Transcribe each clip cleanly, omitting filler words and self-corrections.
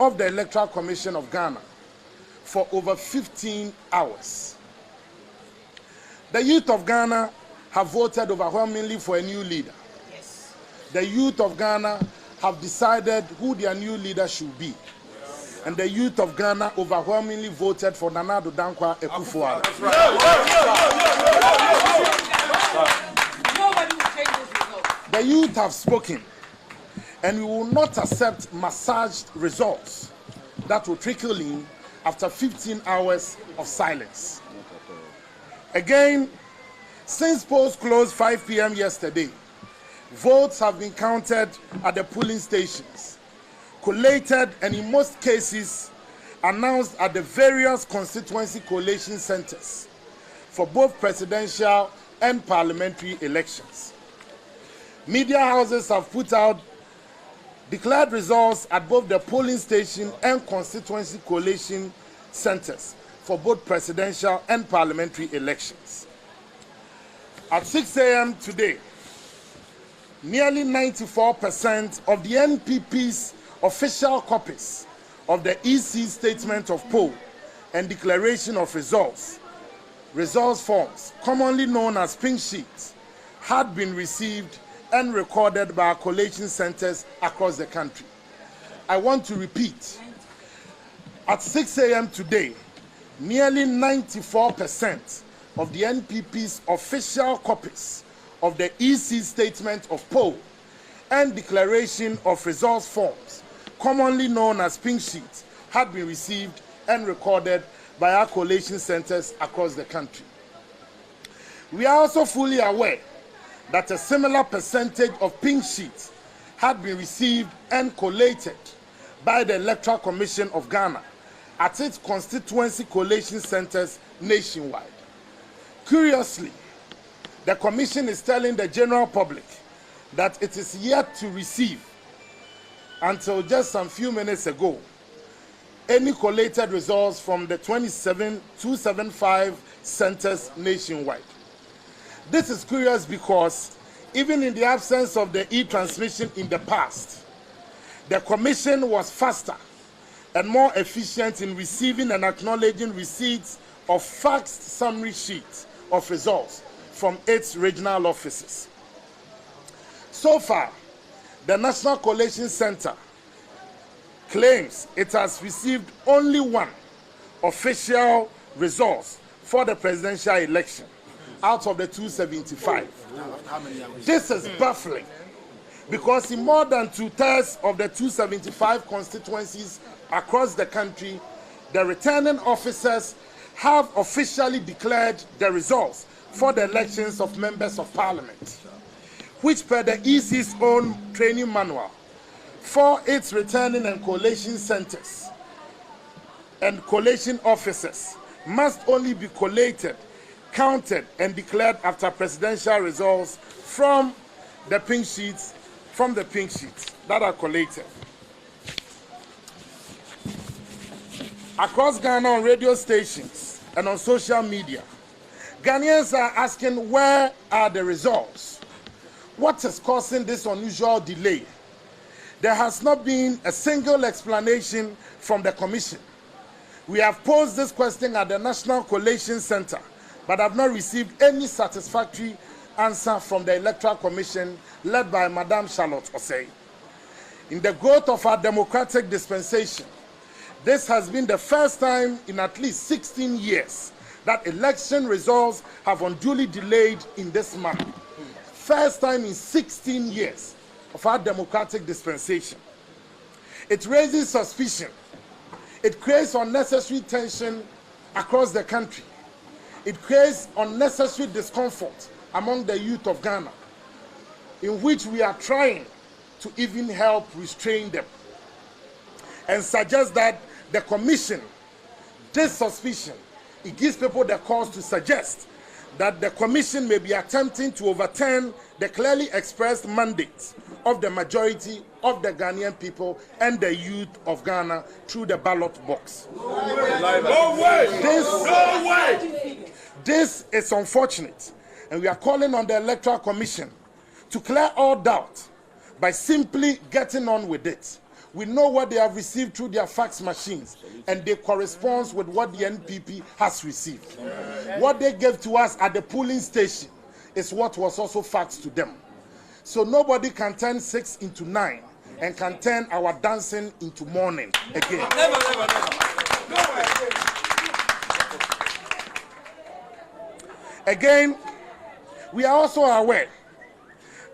of the Electoral Commission of Ghana for over 15 hours. The youth of Ghana have voted overwhelmingly for a new leader. Yes. The youth of Ghana have decided who their new leader should be. Yes. And the youth of Ghana overwhelmingly voted for Nana Addo Dankwa Akufo-Addo. Nobody will change this result. The youth have spoken, and we will not accept massaged results that will trickle in after 15 hours of silence. Again, since polls closed 5 p.m. yesterday, votes have been counted at the polling stations, collated, and in most cases announced at the various constituency collation centers for both presidential and parliamentary elections. Media houses have put out declared results at both the polling station and constituency collation centers for both presidential and parliamentary elections. At 6 a.m. today, nearly 94% of the NPP's official copies of the EC Statement of Poll and Declaration of Results forms, commonly known as pink sheets, had been received and recorded by our collation centers across the country. I want to repeat, at 6 a.m. today, nearly 94% of the NPP's official copies of the EC Statement of Poll and Declaration of Results forms, commonly known as pink sheets, had been received and recorded by our collation centers across the country. We are also fully aware that a similar percentage of pink sheets had been received and collated by the Electoral Commission of Ghana at its constituency collation centers nationwide. Curiously, the Commission is telling the general public that it is yet to receive, until just some few minutes ago, any collated results from the 275 centers nationwide. This is curious because even in the absence of the e-transmission in the past, the Commission was faster and more efficient in receiving and acknowledging receipts of faxed summary sheets of results from its regional offices. So far, the National Collation Center claims it has received only one official results for the presidential election out of the 275. This is baffling because in more than 2/3 of the 275 constituencies across the country, the returning officers have officially declared the results for the elections of members of parliament, which per the EC's own training manual for its returning and collation centers and collation officers must only be collated, counted, and declared after presidential results from the pink sheets that are collated. Across Ghana, on radio stations and on social media, Ghanaians are asking, where are the results? What is causing this unusual delay? There has not been a single explanation from the Commission. We have posed this question at the National Collation Center, but have not received any satisfactory answer from the Electoral Commission led by Madam Charlotte Osei. In the growth of our democratic dispensation, this has been the first time in at least 16 years that election results have unduly delayed in this manner. First time in 16 years of our democratic dispensation. It raises suspicion. It creates unnecessary tension across the country. It creates unnecessary discomfort among the youth of Ghana, in which we are trying to even help restrain them and suggest that the Commission, this suspicion, it gives people the cause to suggest that the Commission may be attempting to overturn the clearly expressed mandate of the majority of the Ghanaian people and the youth of Ghana through the ballot box. This is unfortunate, and we are calling on the Electoral Commission to clear all doubt by simply getting on with it. We know what they have received through their fax machines, and they correspond with what the NPP has received. What they gave to us at the polling station is what was also faxed to them. So nobody can turn 6 into 9 and can turn our dancing into mourning again. Never. Again, we are also aware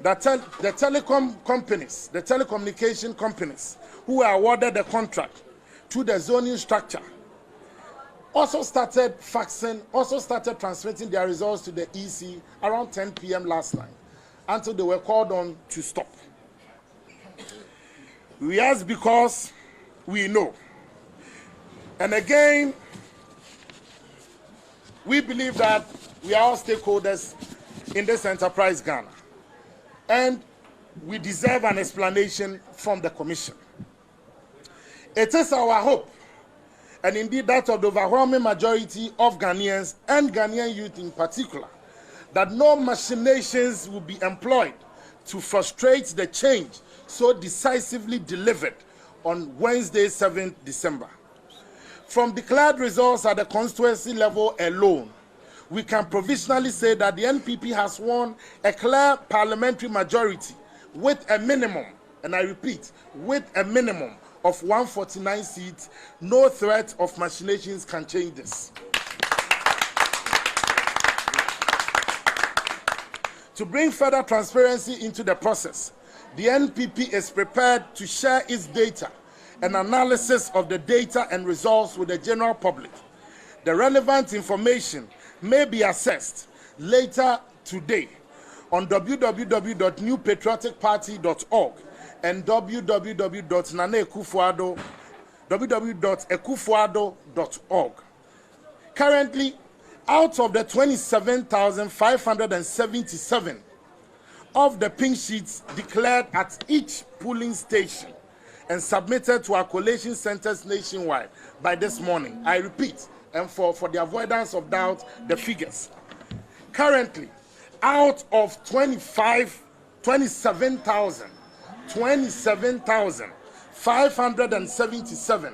that the telecommunication companies who were awarded the contract through the zoning structure also started faxing, also started transmitting their results to the EC around 10 p.m. last night until they were called on to stop. We ask because we know. And again, we believe that we are all stakeholders in this enterprise, Ghana. And we deserve an explanation from the Commission. It is our hope, and indeed that of the overwhelming majority of Ghanaians and Ghanaian youth in particular, that no machinations will be employed to frustrate the change so decisively delivered on Wednesday, 7th December. From declared results at the constituency level alone, we can provisionally say that the NPP has won a clear parliamentary majority with a minimum, and I repeat, with a minimum of 149 seats. No threat of machinations can change this. To bring further transparency into the process, the NPP is prepared to share its data and analysis of the data and results with the general public. The relevant information may be accessed later today on www.newpatrioticparty.org and www.ekufuado.org. Currently, out of the 27,577 of the pink sheets declared at each polling station and submitted to our collation centers nationwide by this morning, I repeat, and for the avoidance of doubt, the figures. Currently, out of 27,577,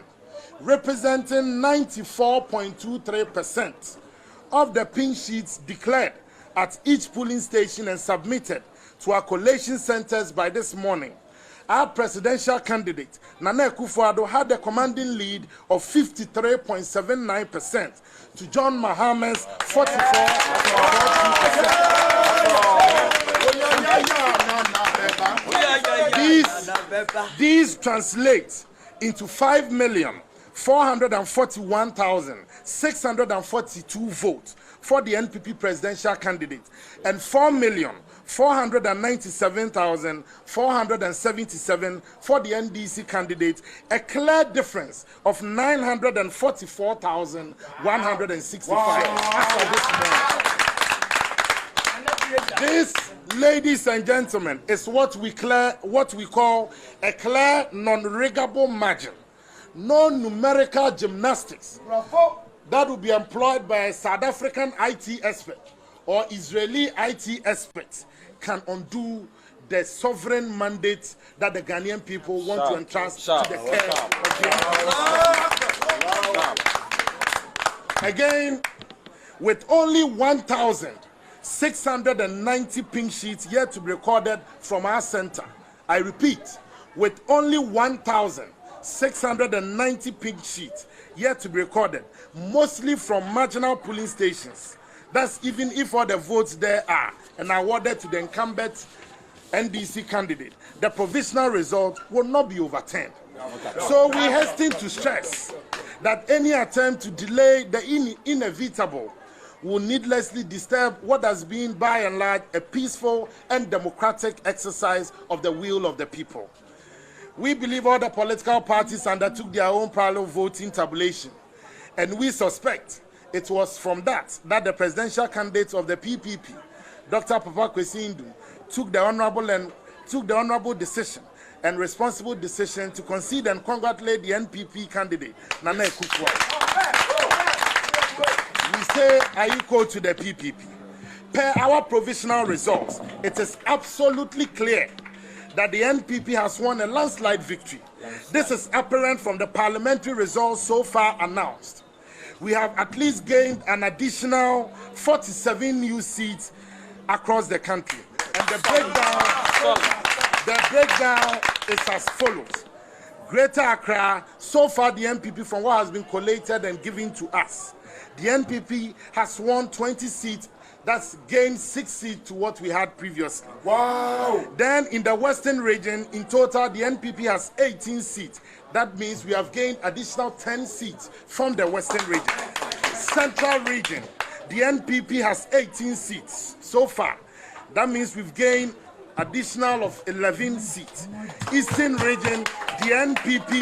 representing 94.23% of the pink sheets declared at each polling station and submitted to our collation centers by this morning, our presidential candidate, Nana Akufo-Addo, had a commanding lead of 53.79% to John Maham's 44.4%. These translate into 5,441,642 votes for the NPP presidential candidate and 4,497,477 for the NDC candidate, a clear difference of 945. This, ladies and gentlemen, is what we call a clear non-riggable margin. No numerical gymnastics that will be employed by a South African IT expert or Israeli IT expert can undo the sovereign mandate that the Ghanaian people want to entrust to the care of the Again, with only 1,690 pink sheets yet to be recorded from our center, I repeat, with only 1,690 pink sheets yet to be recorded, mostly from marginal polling stations. That's even if all the votes there are and awarded to the incumbent NDC candidate, the provisional result will not be overturned. So we hasten to stress that any attempt to delay the inevitable will needlessly disturb what has been by and large a peaceful and democratic exercise of the will of the people. We believe all the political parties undertook their own parallel voting tabulation, and we suspect it was from that the presidential candidate of the PPP, Dr. Papa Kwesi Ndu, took the honorable decision and responsible decision to concede and congratulate the NPP candidate, Nana Akufo-Addo. We say Ayiko to the PPP. Per our provisional results, it is absolutely clear that the NPP has won a landslide victory This is apparent from the parliamentary results so far announced. We have at least gained an additional 47 new seats across the country. And the breakdown is as follows. Greater Accra, so far the NPP, from what has been collated and given to us, the NPP has won 20 seats. That's gained 6 seats to what we had previously. Wow! Then in the Western region, in total, the NPP has 18 seats. That means we have gained additional 10 seats from the Western region. Central region, the NPP has 18 seats so far. That means we've gained additional of 11 seats. Eastern region, the NPP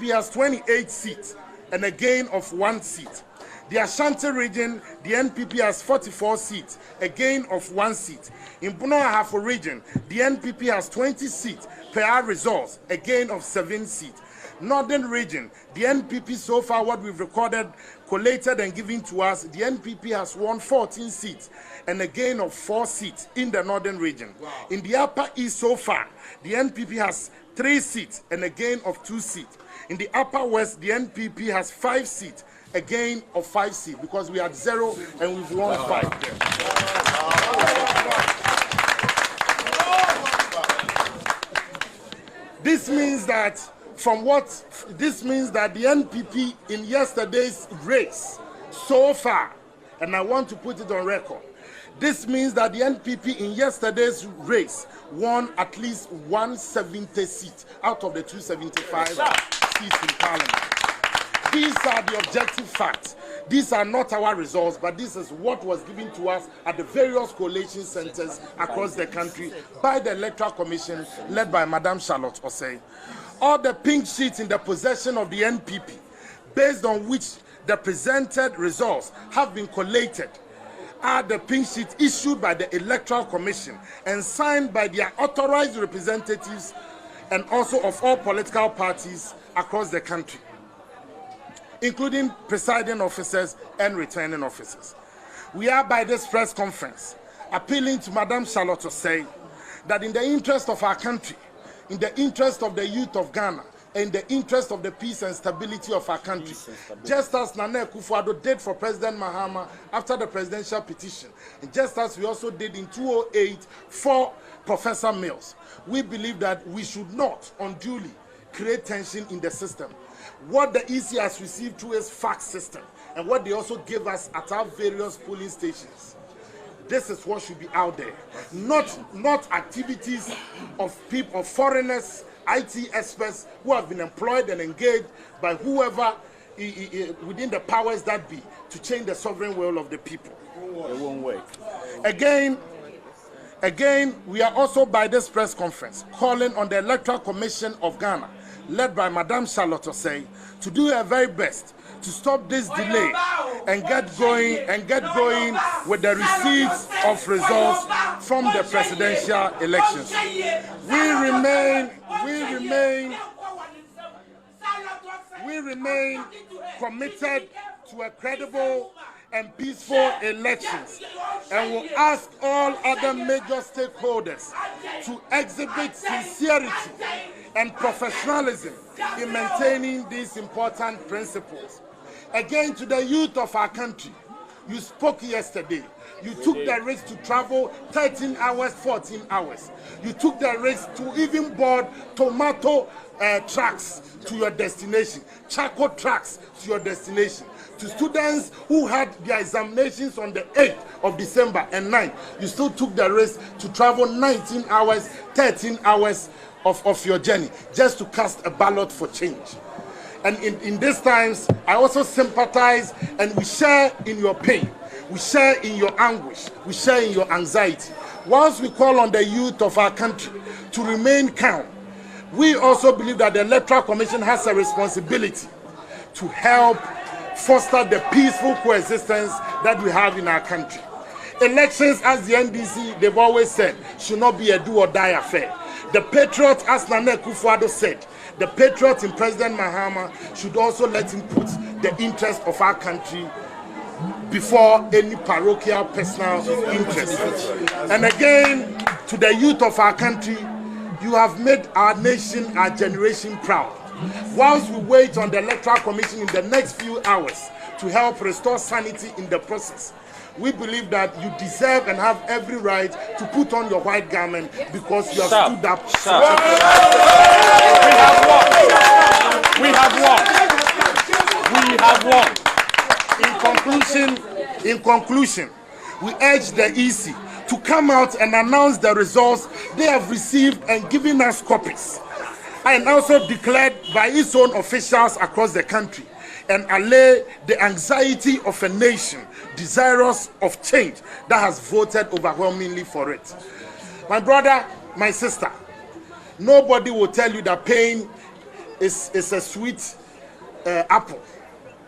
has 28 seats and a gain of 1 seat. The Ashanti region, the NPP has 44 seats, a gain of 1 seat. In Bono Ahafo region, the NPP has 20 seats per our results, a gain of 7 seats. Northern region, the NPP so far, what we've recorded, collated and given to us, the NPP has won 14 seats and a gain of 4 seats in the Northern region. Wow. In the Upper East so far, the NPP has 3 seats and a gain of 2 seats. In the Upper West, the NPP has 5 seats, a gain of 5 seats, because we had 0 and we've won 5 there. This means that the NPP in yesterday's race so far, and I want to put it on record, this means that the NPP in yesterday's race won at least 170 seats out of the 275 seats in Parliament. These are the objective facts. These are not our results, but this is what was given to us at the various collation centers across the country by the Electoral Commission led by Madam Charlotte Osei. All the pink sheets in the possession of the NPP, based on which the presented results have been collated, are the pink sheets issued by the Electoral Commission and signed by their authorized representatives and also of all political parties across the country, including presiding officers and returning officers. We are, by this press conference, appealing to Madam Charlotte Osei that in the interest of our country, in the interest of the youth of Ghana, in the interest of the peace and stability of our country, just as Nana Akufo-Addo did for President Mahama after the presidential petition, and just as we also did in 2008 for Professor Mills, we believe that we should not unduly create tension in the system. What the EC has received through its fax system and what they also gave us at our various polling stations, this is what should be out there. Not activities of people, of foreigners, IT experts who have been employed and engaged by whoever within the powers that be to change the sovereign will of the people. It won't work. Again, we are also, by this press conference, calling on the Electoral Commission of Ghana, led by Madam Charlotte Osei, to do her very best to stop this delay and get going with the receipts of results from the presidential elections. We remain committed to a credible and peaceful elections, and will ask all other major stakeholders to exhibit sincerity and professionalism in maintaining these important principles. Again, to the youth of our country, you spoke yesterday. You took the risk to travel 13 hours, 14 hours. You took the risk to even board tomato trucks to your destination, charcoal trucks to your destination. To students who had their examinations on the 8th of December and 9th, you still took the risk to travel 19 hours, 13 hours of your journey just to cast a ballot for change. And in these times, I also sympathize, and we share in your pain. We share in your anguish. We share in your anxiety. Whilst we call on the youth of our country to remain calm, we also believe that the Electoral Commission has a responsibility to help foster the peaceful coexistence that we have in our country. Elections, as the NDC, they've always said, should not be a do-or-die affair. The patriot, as Nana Akufo-Addo said, the patriot in President Mahama should also let him put the interest of our country before any parochial personal interest. And again, to the youth of our country, You have made our nation, our generation proud. Whilst we wait on the Electoral Commission in the next few hours to help restore sanity in the process, we believe that you deserve and have every right to put on your white garment because you have stood up. We have won. In conclusion, we urge the EC to come out and announce the results they have received and given us copies, and also declared by its own officials across the country, and allay the anxiety of a nation desirous of change that has voted overwhelmingly for it. My brother, my sister, nobody will tell you that pain is a sweet apple.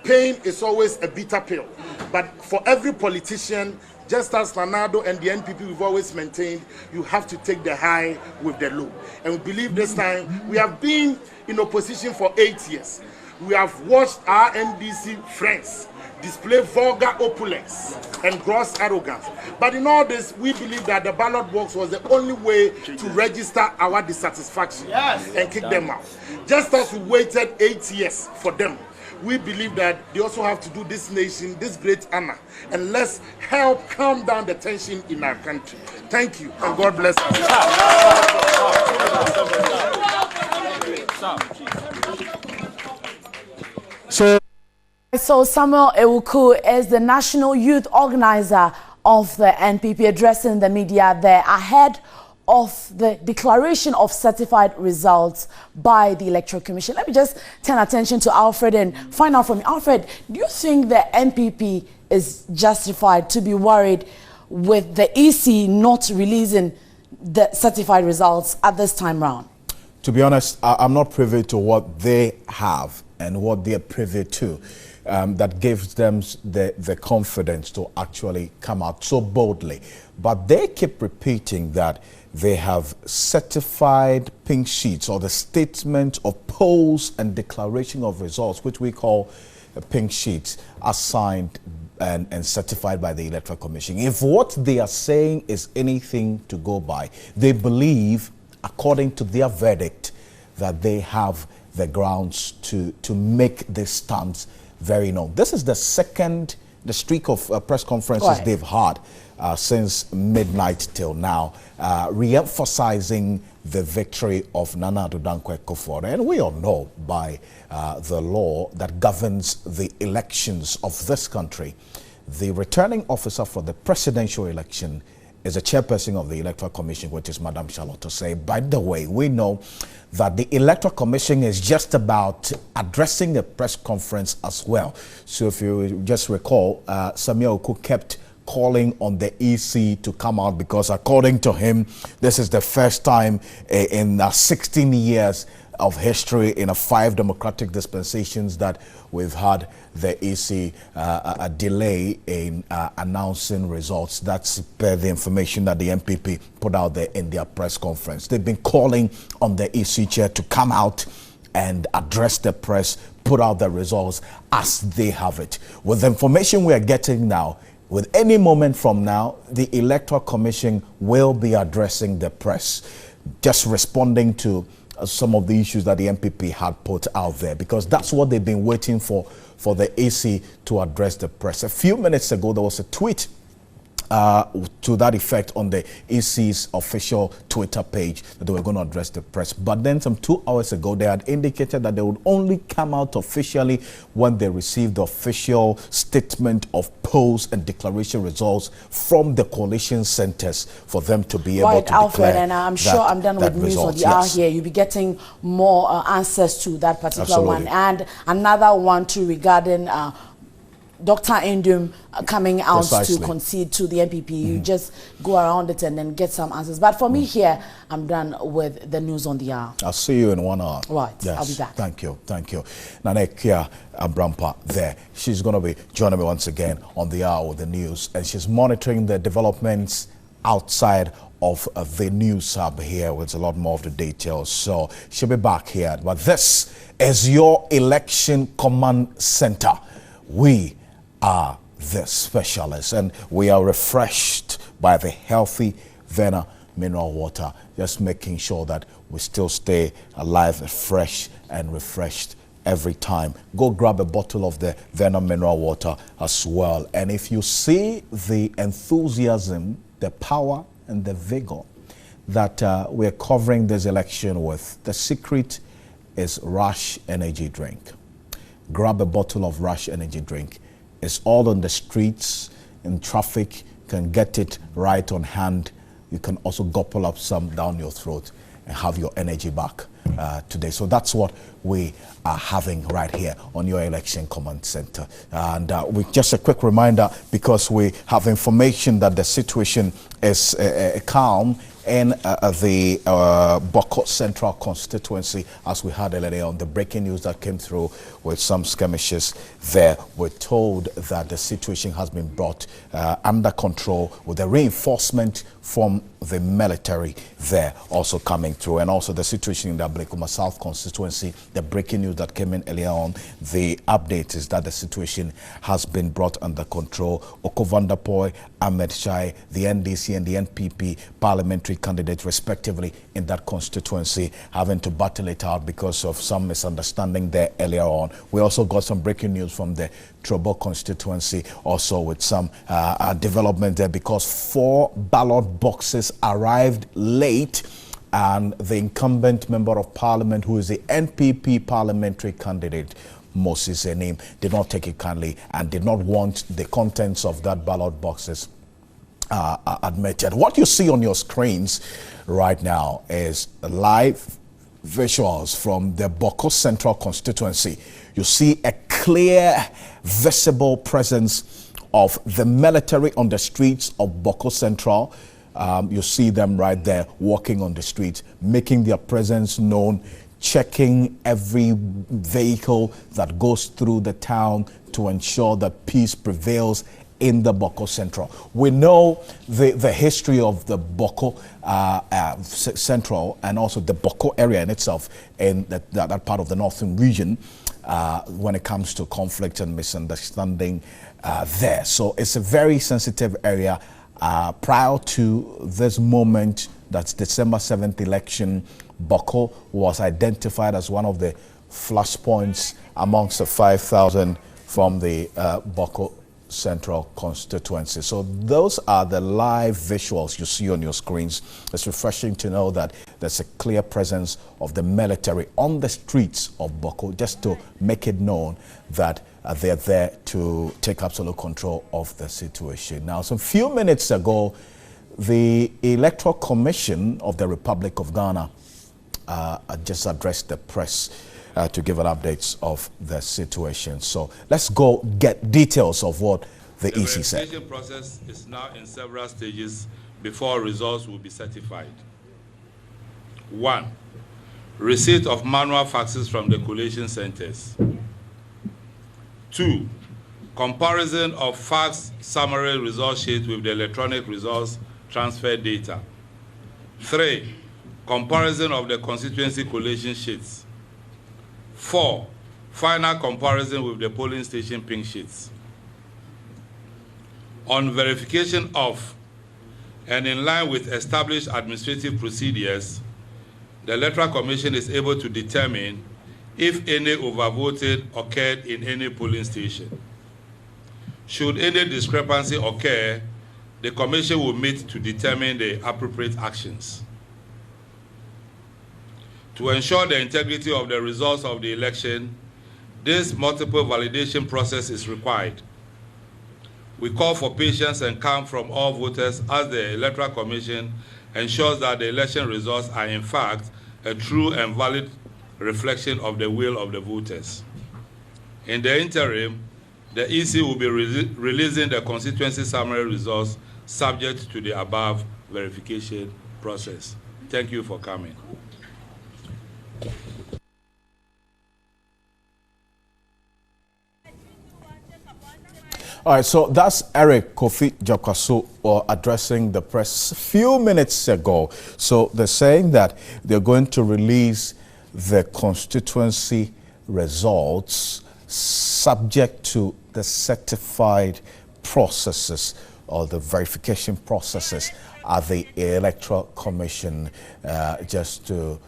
Pain is always a bitter pill. But for every politician, just as Nanado and the NPP we've always maintained, you have to take the high with the low. And we believe this time, we have been in opposition for 8 years. We have watched our NDC friends display vulgar opulence and gross arrogance. But in all this, we believe that the ballot box was the only way to register our dissatisfaction and kick them out. Just as we waited 8 years for them, we believe that they also have to do this nation this great honor, and let's help calm down the tension in our country. Thank you, and God bless us. So Samuel Ewuku is the National Youth Organizer of the NPP, addressing the media there ahead of the declaration of certified results by the Electoral Commission. Let me just turn attention to Alfred and find out from you. Alfred, do you think the NPP is justified to be worried with the EC not releasing the certified results at this time round? To be honest, I'm not privy to what they have and what they're privy to. That gives them the confidence to actually come out so boldly. But they keep repeating that they have certified pink sheets, or the statement of polls and declaration of results, which we call pink sheets, are signed and certified by the Electoral Commission. If what they are saying is anything to go by, they believe, according to their verdict, that they have the grounds to make this stance very known. This is the streak of press conferences they've had since midnight till now, re-emphasizing the victory of Nana Addo Dankwa Akufo-Addo. And we all know by the law that governs the elections of this country, the returning officer for the presidential election is the chairperson of the Electoral Commission, which is Madam Charlotte Osei. By the way, we know that the Electoral Commission is just about addressing a press conference as well. So if you just recall, Samuel Ewuku kept calling on the EC to come out because, according to him, this is the first time in 16 years of history in 5 democratic dispensations that we've had the EC a delay in announcing results. That's per the information that the NPP put out there in their press conference. They've been calling on the EC chair to come out and address the press, put out the results as they have it. With the information we are getting now, with any moment from now, the Electoral Commission will be addressing the press, just responding to some of the issues that the NPP had put out there, because that's what they've been waiting for the AC to address the press. A few minutes ago, there was a tweet to that effect on the EC's official Twitter page that they were going to address the press. But then some 2 hours ago, they had indicated that they would only come out officially when they received the official statement of polls and declaration results from the coalition centers for them to be able to Alfred, declare. and I'm sure I'm done with news on the hour here. You'll be getting more answers to that particular one. And another one too regarding Dr. Endum coming out to concede to the NPP. You just go around it and then get some answers. But for me here, I'm done with the news on the hour. I'll see you in 1 hour. Right, yes. I'll be back. Thank you, thank you. Nanekia Abrampa there. She's going to be joining me once again on the hour with the news, and she's monitoring the developments outside of the news hub here with a lot more of the details. So she'll be back here. But this is your election command center. We are the specialists, and we are refreshed by the healthy Vena mineral water just making sure that we still stay alive, fresh and refreshed every time. Go grab a bottle of the Venom mineral water as well. And if you see the enthusiasm, the power and the vigor that we're covering this election with, the secret is Rush Energy Drink. Grab a bottle of Rush Energy Drink. It's all on the streets, in traffic, can get it right on hand. You can also gobble up some down your throat and have your energy back today. So that's what we are having right here on your election command center. And with just a quick reminder, because we have information that the situation is calm in the Boko Central constituency, as we had earlier on, the breaking news that came through with some skirmishes there. We're told that the situation has been brought under control with the reinforcement from the military there also coming through, and also the situation in the Blekuma South constituency. The breaking news that came in earlier on, the update is that the situation has been brought under control. Oko Vanderpoy, Ahmed Shai, the NDC and the NPP parliamentary candidates respectively in that constituency having to battle it out because of some misunderstanding there earlier on. We also got some breaking news from the Trobo constituency also with some development there, because 4 ballot boxes arrived late, and the incumbent member of parliament, who is the NPP parliamentary candidate, Moses Enim, did not take it kindly and did not want the contents of that ballot boxes admitted. What you see on your screens right now is live visuals from the Boko Central constituency. You see a clear, visible presence of the military on the streets of Boko Central. You see them right there walking on the streets, making their presence known, checking every vehicle that goes through the town to ensure that peace prevails in the Boko Central. We know the history of the Boko Central and also the Boko area in itself in that part of the northern region when it comes to conflict and misunderstanding there. So it's a very sensitive area. Prior to this moment, that's December 7th election, Boko was identified as one of the flashpoints amongst the 5,000 from the Boko Central constituency. So those are the live visuals you see on your screens. It's refreshing to know that there's a clear presence of the military on the streets of Boko, just to make it known that they're there to take absolute control of the situation. Now, some few minutes ago, the Electoral Commission of the Republic of Ghana just addressed the press to give an updates of the situation. So let's go get details of what the EC said. The verification process is now in several stages before results will be certified. 1. Receipt of manual faxes from the collation centers. 2. Comparison of fax summary result sheet with the electronic results transfer data. 3. Comparison of the constituency collation sheets. 4. Final comparison with the polling station pink sheets. On verification of and in line with established administrative procedures, the Electoral Commission is able to determine if any overvoted occurred in any polling station. Should any discrepancy occur, the Commission will meet to determine the appropriate actions. To ensure the integrity of the results of the election, this multiple validation process is required. We call for patience and calm from all voters as the Electoral Commission ensures that the election results are in fact a true and valid reflection of the will of the voters. In the interim, the EC will be releasing the constituency summary results subject to the above verification process. Thank you for coming. All right, so that's Eric Kofi Jakwaso addressing the press a few minutes ago. So they're saying that they're going to release the constituency results subject to the certified processes or the verification processes at the Electoral Commission just to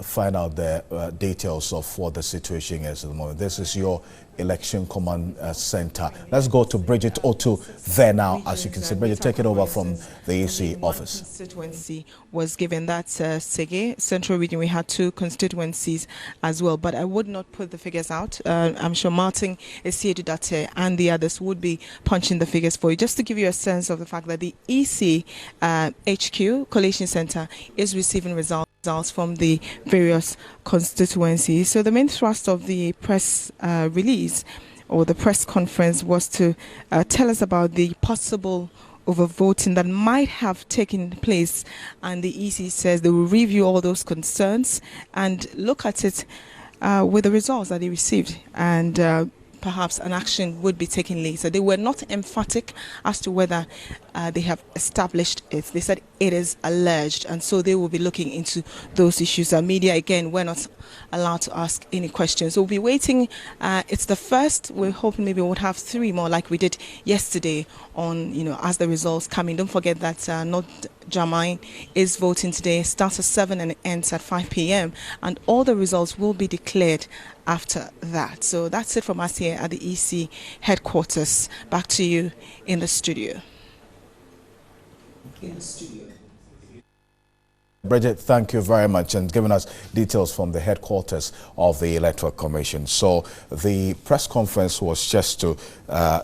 find out the details of what the situation is at the moment. This is your Election Command Center. Let's go to Bridget Otu there now. As you can see, Bridget, take it over from the EC office. Constituency was given, that's Sege Central Region. We had 2 constituencies as well, but I would not put the figures out. I'm sure Martin, Asiedu-Dartey and the others would be punching the figures for you, just to give you a sense of the fact that the EC HQ Collation Center is receiving results from the various constituencies. So the main thrust of the press release or the press conference was to tell us about the possible overvoting that might have taken place, and the EC says they will review all those concerns and look at it with the results that they received, and perhaps an action would be taken later. They were not emphatic as to whether they have established it. They said it is alleged, and so they will be looking into those issues. Media, again, we're not allowed to ask any questions. So we'll be waiting. It's the first. We're hoping maybe we'll have 3 more like we did yesterday on, as the results come in. Don't forget that North Jamine is voting today. Starts at 7 and ends at 5 p.m. And all the results will be declared after that. So that's it from us here at the EC headquarters. Back to you in the studio. Bridget, thank you very much, and giving us details from the headquarters of the Electoral Commission. So the press conference was just to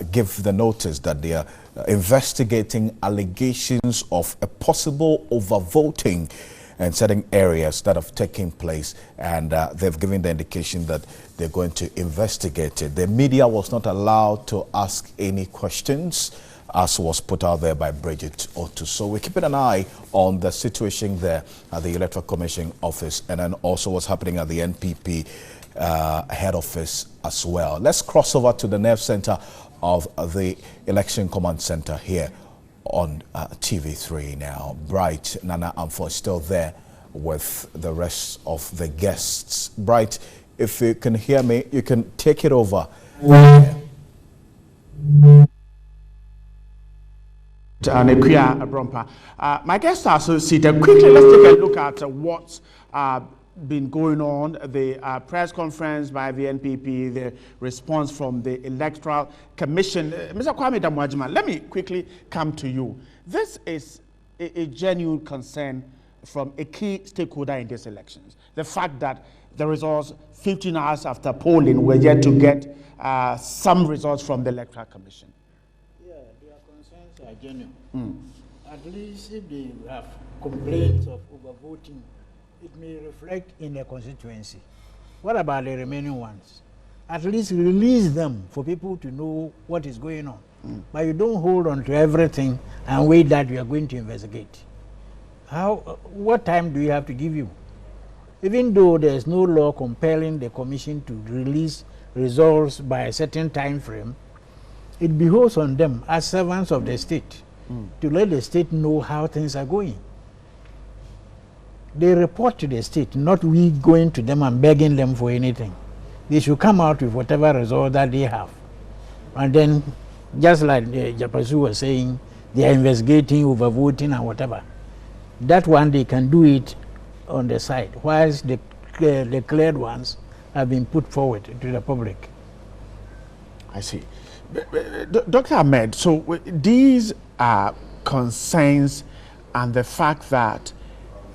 give the notice that they are investigating allegations of a possible overvoting in certain areas that have taken place, and they've given the indication that they're going to investigate it. The media was not allowed to ask any questions, as was put out there by Bridget Otu. So we're keeping an eye on the situation there at the Electoral Commission office, and then also what's happening at the NPP head office as well. Let's cross over to the nerve center of the Election Command Center here on TV3 now. Bright, Nana Amfo is still there with the rest of the guests. Bright, if you can hear me, you can take it over. My guests are so seated. Quickly, let's take a look at what's been going on. The press conference by the NPP, the response from the Electoral Commission. Mr. Kwame Damwajima, let me quickly come to you. This is a genuine concern from a key stakeholder in these elections. The fact that the results 15 hours after polling were yet to get some results from the Electoral Commission. Are genuine. At least if they have complaints of overvoting, it may reflect in their constituency. What about the remaining ones? At least release them for people to know what is going on. But you don't hold on to everything and wait that you are going to investigate. What time do you have to give you? Even though there is no law compelling the commission to release results by a certain time frame, it behoves on them as servants of the state to let the state know how things are going. They report to the state, not we going to them and begging them for anything. They should come out with whatever result that they have. And then, just like Japasu was saying, they are investigating, overvoting and whatever. That one, they can do it on the side, whilst the declared ones have been put forward to the public. I see. Dr. Ahmed, so these are concerns and the fact that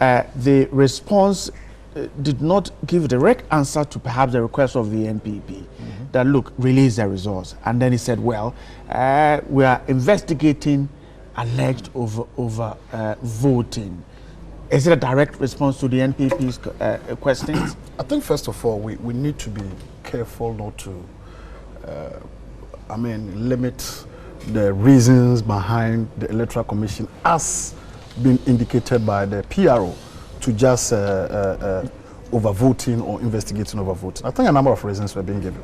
the response did not give a direct answer to perhaps the request of the NPP that, look, release the results. And then he said, well, we are investigating alleged over voting. Is it a direct response to the NPP's questions? I think, first of all, we need to be careful not to limit the reasons behind the Electoral Commission as being indicated by the PRO to just overvoting or investigating overvoting. I think a number of reasons were being given.